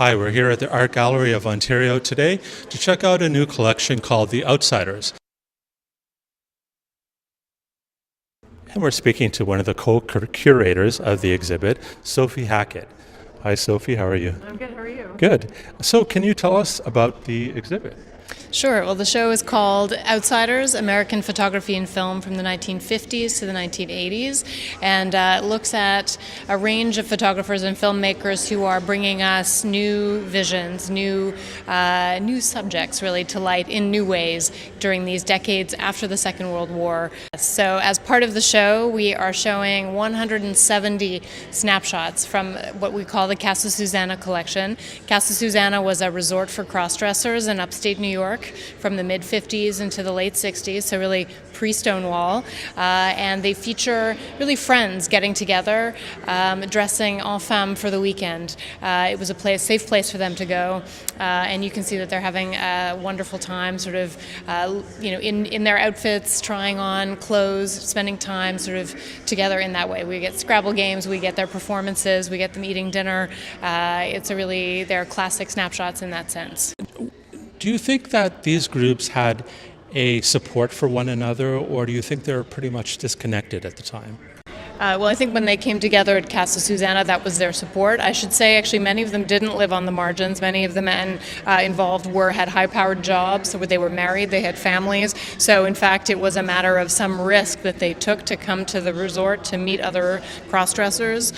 Hi, we're here at the Art Gallery of Ontario today to check out a new collection called The Outsiders. And we're speaking to one of the co-curators of the exhibit, Sophie Hackett. Hi, Sophie, how are you? I'm good, how are you? Good. So, can you tell us about the exhibit? Sure. Well, the show is called Outsiders, American Photography and Film from the 1950s to the 1980s, and it looks at a range of photographers and filmmakers who are bringing us new visions, new subjects really to light in new ways during these decades after the Second World War. So as part of the show, we are showing 170 snapshots from what we call the Casa Susana collection. Casa Susana was a resort for cross-dressers in upstate New York from the mid-50s into the late 60s, so really pre-Stonewall. And they feature really friends getting together, dressing en femme for the weekend. It was a safe place for them to go, and you can see that they're having a wonderful time, sort of, in their outfits, trying on clothes, spending time sort of together in that way. We get Scrabble games, we get their performances, we get them eating dinner. They're classic snapshots in that sense. Do you think that these groups had a support for one another, or do you think they're pretty much disconnected at the time? Well, I think when they came together at Casa Susana, that was their support. I should say, actually, many of them didn't live on the margins. Many of the men involved had high-powered jobs, so they were married, they had families. So, in fact, it was a matter of some risk that they took to come to the resort to meet other cross-dressers.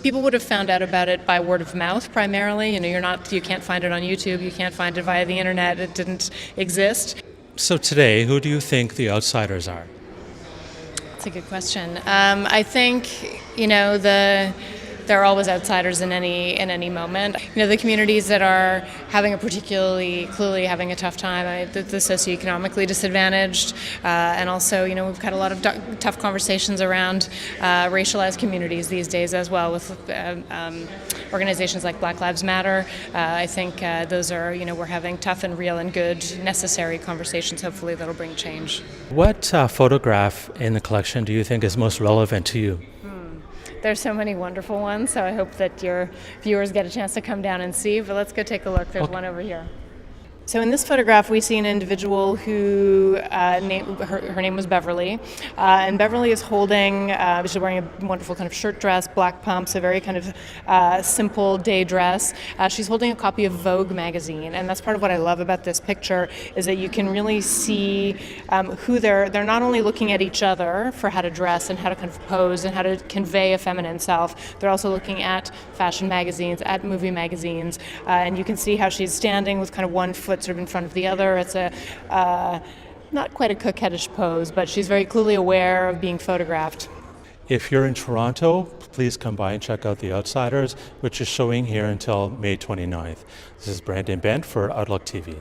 People would have found out about it by word of mouth, primarily. You can't find it on YouTube, you can't find it via the internet. It didn't exist. So today, who do you think the outsiders are? That's a good question. I think, there are always outsiders in any moment. The communities that are having clearly having a tough time, the socioeconomically disadvantaged, and also, we've had a lot of tough conversations around racialized communities these days as well with organizations like Black Lives Matter. I think those are, we're having tough and real and good, necessary conversations, hopefully that'll bring change. What photograph in the collection do you think is most relevant to you? There's so many wonderful ones, so I hope that your viewers get a chance to come down and see, but let's go take a look. There's one over here. So in this photograph, we see an individual who, her name was Beverly, and Beverly is holding, she's wearing a wonderful kind of shirt dress, black pumps, a very kind of simple day dress. She's holding a copy of Vogue magazine, and that's part of what I love about this picture, is that you can really see who they're not only looking at each other for how to dress and how to kind of pose and how to convey a feminine self, they're also looking at fashion magazines, at movie magazines, and you can see how she's standing with kind of one foot sort of in front of the other. It's not quite a coquettish pose, but she's very clearly aware of being photographed. If you're in Toronto, please come by and check out The Outsiders, which is showing here until May 29th. This is Brandon Bent for Outlook TV.